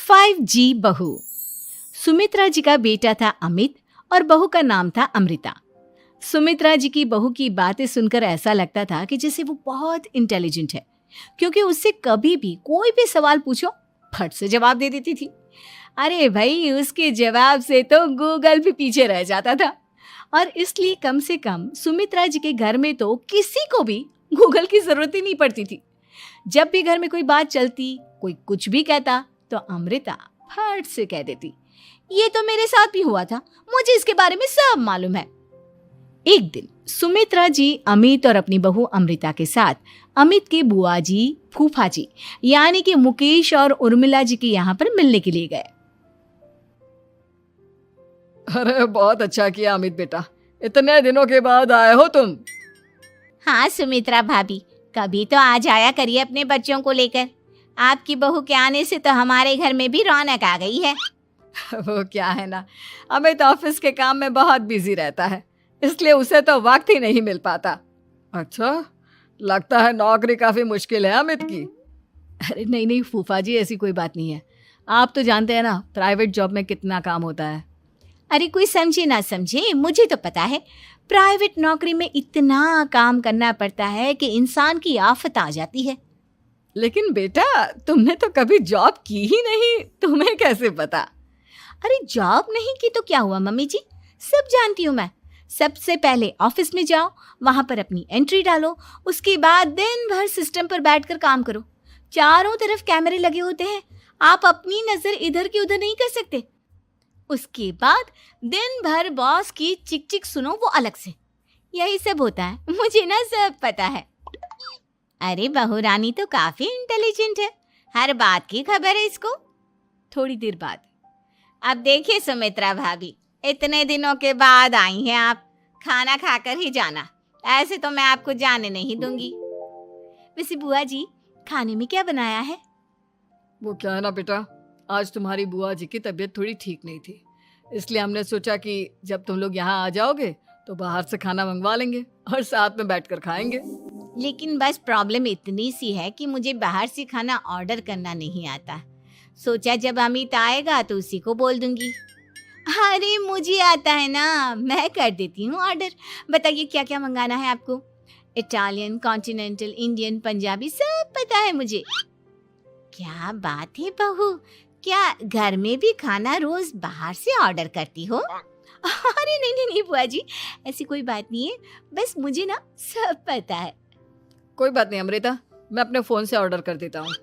5G बहू। सुमित्रा जी का बेटा था अमित और बहू का नाम था अमृता। सुमित्रा जी की बहू की बातें सुनकर ऐसा लगता था कि जैसे वो बहुत इंटेलिजेंट है, क्योंकि उससे कभी भी कोई भी सवाल पूछो फट से जवाब दे देती थी। अरे भाई, उसके जवाब से तो गूगल भी पीछे रह जाता था। और इसलिए कम से कम सुमित्रा जी के घर में तो किसी को भी गूगल की जरूरत ही नहीं पड़ती थी। जब भी घर में कोई बात चलती, कोई कुछ भी कहता, तो अमृता फट से कह देती, ये तो मेरे साथ भी हुआ था, मुझे इसके बारे में सब मालूम है। एक दिन सुमित्रा जी अमित और अपनी बहू अमृता के साथ अमित के बुआ जी, फूफा जी यानी कि मुकेश और उर्मिला जी के यहाँ पर मिलने के लिए गए। अरे बहुत अच्छा किया अमित बेटा, इतने दिनों के बाद आए हो तुम। हाँ सुमित्रा भाभी, कभी तो आ जाया करिए अपने बच्चों को लेकर। आपकी बहू के आने से तो हमारे घर में भी रौनक आ गई है। वो क्या है ना, अमित ऑफिस के काम में बहुत बिजी रहता है, इसलिए उसे तो वक्त ही नहीं मिल पाता। अच्छा, लगता है नौकरी काफी मुश्किल है अमित की। अरे नहीं फूफा जी, ऐसी कोई बात नहीं है। आप तो जानते हैं ना प्राइवेट जॉब में कितना काम होता है। अरे कोई समझे ना समझे, मुझे तो पता है प्राइवेट नौकरी में इतना काम करना पड़ता है कि इंसान की आफत आ जाती है। लेकिन बेटा, तुमने तो कभी जॉब की ही नहीं, तुम्हें कैसे पता? अरे जॉब नहीं की तो क्या हुआ मम्मी जी, सब जानती हूँ मैं। सबसे पहले ऑफिस में जाओ, वहां पर अपनी एंट्री डालो, उसके बाद दिन भर सिस्टम पर बैठकर काम करो। चारों तरफ कैमरे लगे होते हैं, आप अपनी नजर इधर की उधर नहीं कर सकते। उसके बाद दिन भर बॉस की चिक चिक सुनो, वो अलग से। यही सब होता है, मुझे ना सब पता है। अरे बहू रानी तो काफी इंटेलिजेंट है, हर बात की खबर है इसको। थोड़ी देर बाद, अब देखिए सुमित्रा भाभी, इतने दिनों के बाद आई हैं आप, खाना खाकर ही जाना, ऐसे तो मैं आपको जाने नहीं दूंगी। वैसे बुआ जी, खाने में क्या बनाया है? वो क्या है ना बेटा, आज तुम्हारी बुआ जी की तबीयत थोड़ी ठीक नहीं थी, इसलिए हमने सोचा कि जब तुम लोग यहाँ आ जाओगे तो बाहर से खाना मंगवा लेंगे और साथ में बैठकर खाएंगे। लेकिन बस प्रॉब्लम इतनी सी है कि मुझे बाहर से खाना ऑर्डर करना नहीं आता। सोचा जब अमित आएगा तो उसी को बोल दूंगी। अरे मुझे आता है ना, मैं कर देती हूँ ऑर्डर। बताइए क्या क्या मंगाना है आपको? इटालियन, कॉन्टिनेंटल, इंडियन, पंजाबी, सब पता है मुझे। क्या बात है बहू, क्या घर में भी खाना रोज बाहर से ऑर्डर करती हो? अरे नहीं बुआ जी, ऐसी कोई बात नहीं है, बस मुझे ना सब पता है। कोई बात नहीं अमृता, मैं अपने फोन से ऑर्डर कर देता हूँ।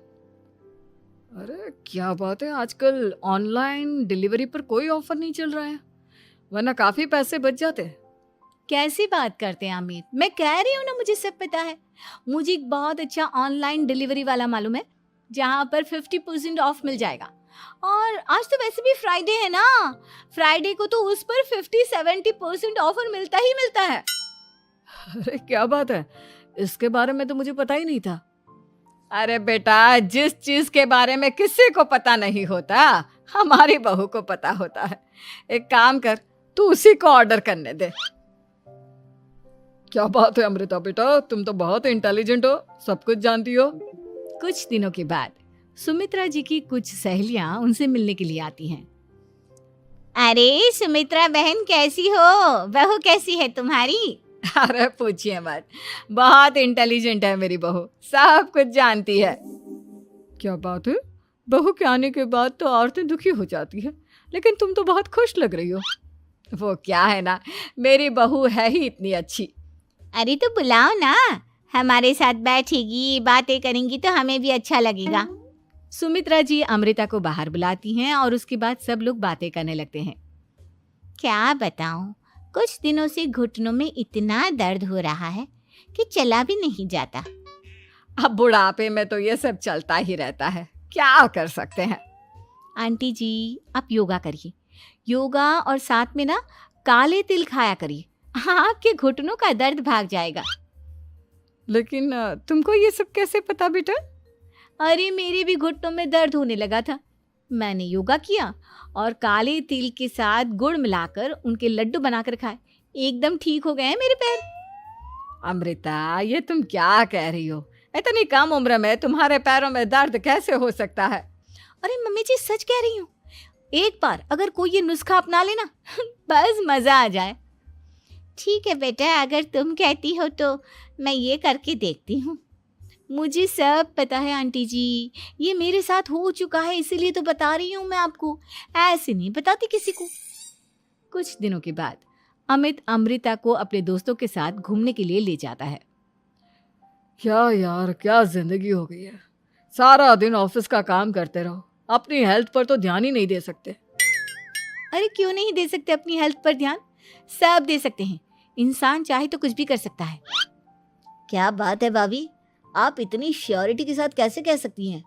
अरे क्या बात है, आजकल ऑनलाइन डिलीवरी पर कोई ऑफर नहीं चल रहा है, वरना काफी पैसे बच जाते। कैसी बात करते हैं अमित, मैं कह रही हूँ ना मुझे सब पता है। मुझे एक बहुत अच्छा ऑनलाइन डिलीवरी वाला मालूम है, जहाँ पर 50% ऑफ मिल जाएगा। और आज तो वैसे भी फ्राइडे है ना, फ्राइडे को तो उस पर 50-70% ऑफर मिलता ही मिलता है। अरे क्या बात है, इसके बारे में तो मुझे पता ही नहीं था। अरे बेटा, जिस चीज के बारे में किसी को पता नहीं होता, हमारी बहू को पता होता है। एक काम कर, तू उसी को ऑर्डर करने दे। क्या बात है अमृता बेटा, तुम तो बहुत इंटेलिजेंट हो, सब कुछ जानती हो। कुछ दिनों के बाद सुमित्रा जी की कुछ सहेलियां उनसे मिलने के लिए आती हैं। अरे सुमित्रा बहन कैसी हो, बहू कैसी है तुम्हारी? अरे पूछिए मत, बहुत इंटेलिजेंट है मेरी बहू, सब कुछ जानती है। क्या बात है, बहू के आने के बाद तो औरतें दुखी हो जाती है, लेकिन तुम तो बहुत खुश लग रही हो। वो क्या है ना, मेरी बहू है ही इतनी अच्छी। अरे तो बुलाओ ना, हमारे साथ बैठेगी, बातें करेंगी तो हमें भी अच्छा लगेगा। सुमित्रा जी अमृता को बाहर बुलाती हैं और उसके बाद सब लोग बातें करने लगते हैं। क्या बताऊं, कुछ दिनों से घुटनों में इतना दर्द हो रहा है कि चला भी नहीं जाता। अब बुढ़ापे में तो ये सब चलता ही रहता है, क्या कर सकते हैं। आंटी जी, आप योगा करिए, योगा और साथ में ना काले तिल खाया करिए, आपके घुटनों का दर्द भाग जाएगा। लेकिन तुमको ये सब कैसे पता बेटा? अरे मेरे भी घुटनों में दर्द होने लगा था, मैंने योगा किया और काले तिल के साथ गुड़ मिलाकर उनके लड्डू बनाकर खाए, एकदम ठीक हो गए हैं मेरे पैर। अमृता, ये तुम क्या कह रही हो? इतनी कम उम्र में तुम्हारे पैरों में दर्द कैसे हो सकता है? अरे मम्मी जी सच कह रही हूँ, एक बार अगर कोई ये नुस्खा अपना लेना बस मजा आ जाए। ठीक है बेटा, अगर तुम कहती हो तो मैं ये करके देखती हूँ। मुझे सब पता है आंटी जी, ये मेरे साथ हो चुका है, इसीलिए तो बता रही हूँ मैं आपको, ऐसे नहीं बताती किसी को। कुछ दिनों के बाद अमित अमृता को अपने दोस्तों के साथ घूमने के लिए ले जाता है। क्या यार, क्या जिंदगी हो गई है। सारा दिन ऑफिस का काम करते रहो, अपनी हेल्थ पर तो ध्यान ही नहीं दे सकते। अरे क्यों नहीं दे सकते अपनी हेल्थ पर ध्यान? सब दे सकते हैं, इंसान चाहे तो कुछ भी कर सकता है। क्या बात है भाभी, आप इतनी श्योरिटी के साथ कैसे कह सकती हैं?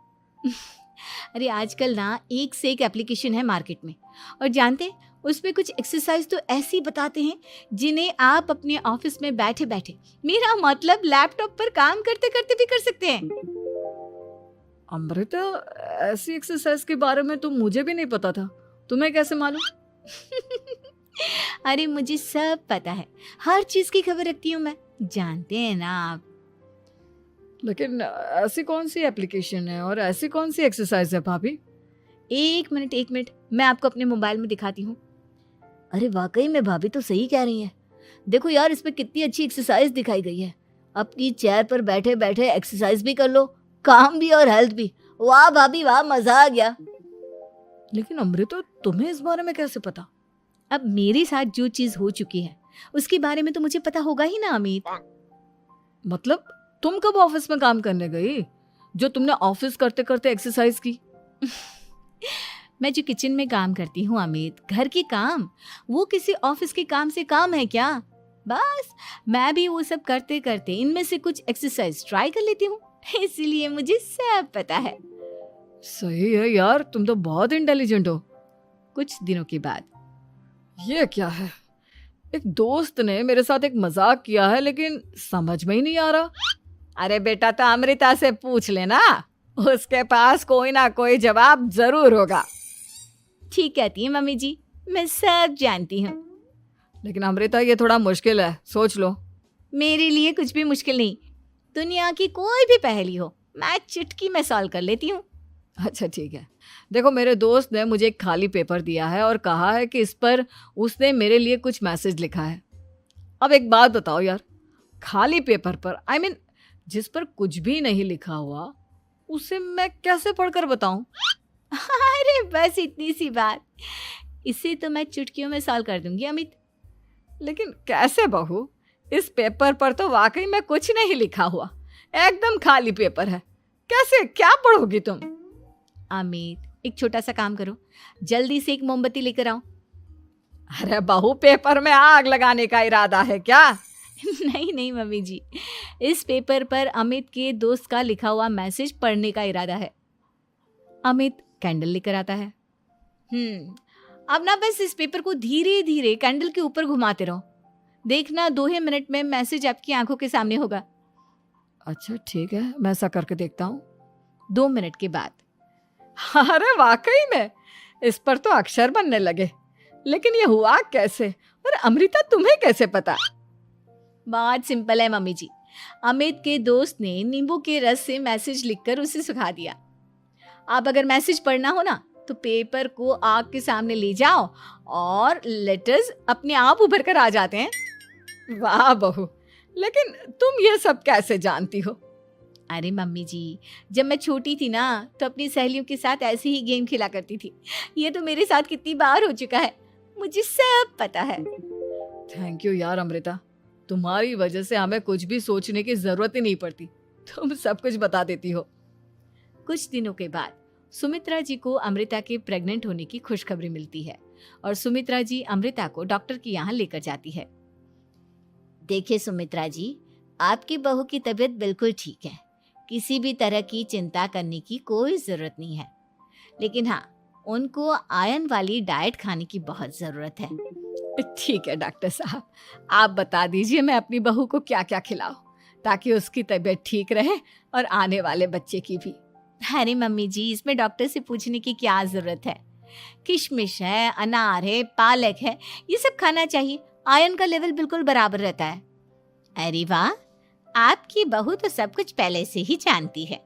अरे आजकल ना एक से एक एप्लीकेशन है मार्केट में, और जानते हैं उसमें कुछ एक्सरसाइज तो ऐसी बताते हैं जिन्हें आप अपने ऑफिस में बैठे बैठे, मेरा मतलब लैपटॉप पर काम करते करते भी कर सकते हैं। अमृता, ऐसी एक्सरसाइज के बारे में तो मुझे भी नहीं पता था, तुम्हें कैसे मालूम? अरे मुझे सब पता है, हर चीज की खबर रखती हूँ मैं, जानते हैं ना आप। लेकिन ऐसी कौन सी एप्लीकेशन है और ऐसी कौन सी एक्सरसाइज है भाभी? एक मिनट, मैं आपको अपने मोबाइल में दिखाती हूँ। अरे वाकई में भाभी तो सही कह रही हैं। देखो यार, इसमें कितनी अच्छी एक्सरसाइज दिखाई गई है। अपनी चेयर पर बैठे बैठे एक्सरसाइज भी कर लो, काम भी और हेल्थ भी। वाह भाभी वाह, मजा आ गया। लेकिन अमृता, तुम्हें इस बारे में कैसे पता? अब मेरे साथ जो चीज हो चुकी है उसके बारे में तो मुझे पता होगा ही ना अमित। मतलब तुम कब ऑफिस में काम करने गई जो तुमने ऑफिस करते करते एक्सरसाइज की? मैं जो किचन में काम करती हूँ अमित, घर के काम, वो किसी ऑफिस के काम से काम है क्या? बस मैं भी वो सब करते करते इनमें से कुछ एक्सरसाइज ट्राई कर लेती हूँ, इसीलिए मुझे सब पता है। सही है यार, तुम तो बहुत इंटेलिजेंट हो। कुछ दिनों के बाद ये क्या है, एक दोस्त ने मेरे साथ एक मजाक किया है लेकिन समझ में ही नहीं आ रहा। अरे बेटा, तो अमृता से पूछ लेना, उसके पास कोई ना कोई जवाब जरूर होगा। ठीक कहती है मम्मी जी, मैं सब जानती हूँ। लेकिन अमृता, ये थोड़ा मुश्किल है, सोच लो। मेरे लिए कुछ भी मुश्किल नहीं, दुनिया की कोई भी पहेली हो मैं चुटकी में सॉल्व कर लेती हूँ। अच्छा ठीक है, देखो मेरे दोस्त ने मुझे एक खाली पेपर दिया है और कहा है कि इस पर उसने मेरे लिए कुछ मैसेज लिखा है। अब एक बात बताओ यार, खाली पेपर पर, I mean, जिस पर कुछ भी नहीं लिखा हुआ, उसे मैं कैसे पढ़कर बताऊं? अरे बस इतनी सी बात, इसे तो मैं चुटकियों में सॉल्व कर दूंगी अमित। लेकिन कैसे बहू, इस पेपर पर तो वाकई में कुछ नहीं लिखा हुआ, एकदम खाली पेपर है, कैसे, क्या पढ़ोगी तुम? अमित, एक छोटा सा काम करो, जल्दी से एक मोमबत्ती लेकर आओ। अरे बहू, पेपर में आग लगाने का इरादा है क्या? नहीं मम्मी जी, इस पेपर पर अमित के दोस्त का लिखा हुआ मैसेज पढ़ने का इरादा है। अमित कैंडल लेकर आता है। अब ना बस इस पेपर को धीरे धीरे कैंडल के ऊपर घुमाते रहो, देखना 2 मिनट में मैसेज आपकी आंखों के सामने होगा। अच्छा ठीक है, मैं ऐसा करके देखता हूँ। 2 मिनट के बाद, अरे वाकई में इस पर तो अक्षर बनने लगे, लेकिन ये हुआ कैसे? और अमृता, तुम्हें कैसे पता? बहुत सिंपल है मम्मी जी, अमित के दोस्त ने नींबू के रस से मैसेज लिखकर उसे सुखा दिया। अब अगर मैसेज पढ़ना हो ना तो पेपर को आग के सामने ले जाओ और लेटर्स अपने आप उभर कर आ जाते हैं। वाह बहू, लेकिन तुम ये सब कैसे जानती हो? अरे मम्मी जी, जब मैं छोटी थी ना तो अपनी सहेलियों के साथ ऐसे ही गेम खेला करती थी। ये तो मेरे साथ कितनी बार हो चुका है, मुझे सब पता है। थैंक यू यार अमृता, तुम्हारी वजह से हमें कुछ भी सोचने की जरूरत ही नहीं पड़ती, तुम सब कुछ बता देती हो। कुछ दिनों के बाद सुमित्रा जी को अमृता के प्रेग्नेंट होने की खुशखबरी मिलती है और सुमित्रा जी अमृता को डॉक्टर के यहाँ लेकर जाती है। देखिए सुमित्रा जी, आपकी बहू की तबीयत बिल्कुल ठीक है, किसी भी तरह की चिंता करने की कोई ज़रूरत नहीं है, लेकिन हाँ, उनको आयरन वाली डाइट खाने की बहुत ज़रूरत है। ठीक है डॉक्टर साहब, आप बता दीजिए मैं अपनी बहू को क्या क्या खिलाऊं ताकि उसकी तबीयत ठीक रहे और आने वाले बच्चे की भी। अरे मम्मी जी, इसमें डॉक्टर से पूछने की क्या ज़रूरत है, किशमिश है, अनार है, पालक है, ये सब खाना चाहिए, आयरन का लेवल बिल्कुल बराबर रहता है। अरे वाह, आपकी बहू तो सब कुछ पहले से ही जानती है।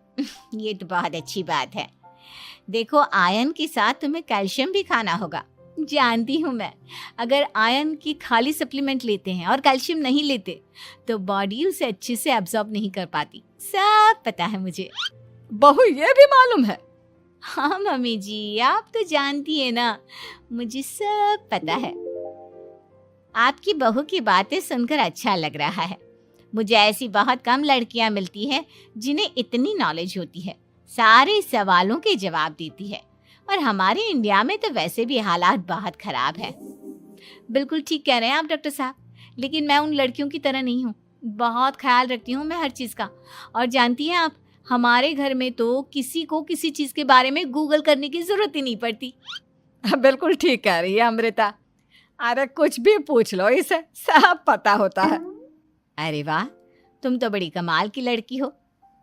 ये तो बहुत अच्छी बात है। देखो, आयरन के साथ तुम्हें कैल्शियम भी खाना होगा। जानती हूँ मैं, अगर आयरन की खाली सप्लीमेंट लेते हैं और कैल्शियम नहीं लेते तो बॉडी उसे अच्छे से एब्जॉर्ब नहीं कर पाती। सब पता है मुझे। बहू ये भी मालूम है? हाँ मम्मी जी, आप तो जानती है ना, मुझे सब पता है। आपकी बहू की बातें सुनकर अच्छा लग रहा है। मुझे ऐसी बहुत कम लड़कियां मिलती हैं जिन्हें इतनी नॉलेज होती है, सारे सवालों के जवाब देती है। और हमारे इंडिया में तो वैसे भी हालात बहुत खराब है। बिल्कुल ठीक कह रहे हैं आप डॉक्टर साहब, लेकिन मैं उन लड़कियों की तरह नहीं हूँ। बहुत ख्याल रखती हूँ मैं हर चीज़ का। और जानती हैं आप, हमारे घर में तो किसी को किसी चीज़ के बारे में गूगल करने की ज़रूरत ही नहीं पड़ती। बिल्कुल ठीक कह रही है अमृता। अरे कुछ भी पूछ लो इसे, सब पता होता है। अरे वाह, तुम तो बड़ी कमाल की लड़की हो।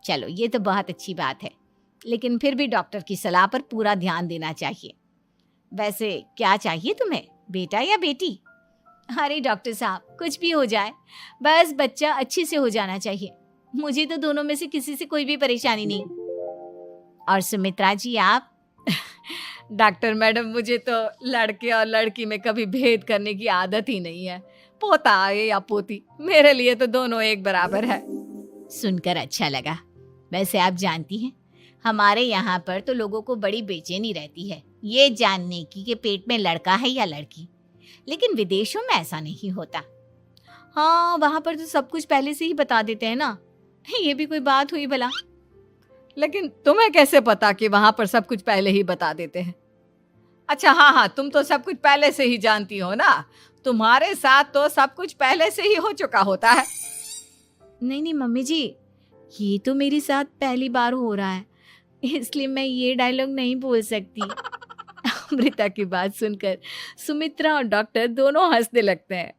चलो, ये तो बहुत अच्छी बात है, लेकिन फिर भी डॉक्टर की सलाह पर पूरा ध्यान देना चाहिए। वैसे क्या चाहिए तुम्हें, बेटा या बेटी? अरे डॉक्टर साहब, कुछ भी हो जाए, बस बच्चा अच्छे से हो जाना चाहिए। मुझे तो दोनों में से किसी से कोई भी परेशानी नहीं। और सुमित्रा जी, आप? डॉक्टर मैडम, मुझे तो लड़के और लड़की में कभी भेद करने की आदत ही नहीं है। पोता आए या पोती, मेरे लिए तो दोनों एक बराबर है। सुनकर अच्छा लगा। वैसे आप जानती हैं, हमारे यहाँ पर तो लोगों को बड़ी बेचैनी रहती है ये जानने की कि पेट में लड़का है या लड़की, लेकिन विदेशों में ऐसा नहीं होता। हाँ, वहाँ पर तो सब कुछ पहले से ही बता देते हैं ना। ये भी कोई बात हुई भला? लेकिन तुम्हें कैसे पता कि वहां पर सब कुछ पहले ही बता देते हैं? अच्छा हाँ, तुम तो सब कुछ पहले से ही जानती हो ना। तुम्हारे साथ तो सब कुछ पहले से ही हो चुका होता है। नहीं मम्मी जी, ये तो मेरे साथ पहली बार हो रहा है, इसलिए मैं ये डायलॉग नहीं बोल सकती। अमृता की बात सुनकर सुमित्रा और डॉक्टर दोनों हंसने लगते हैं।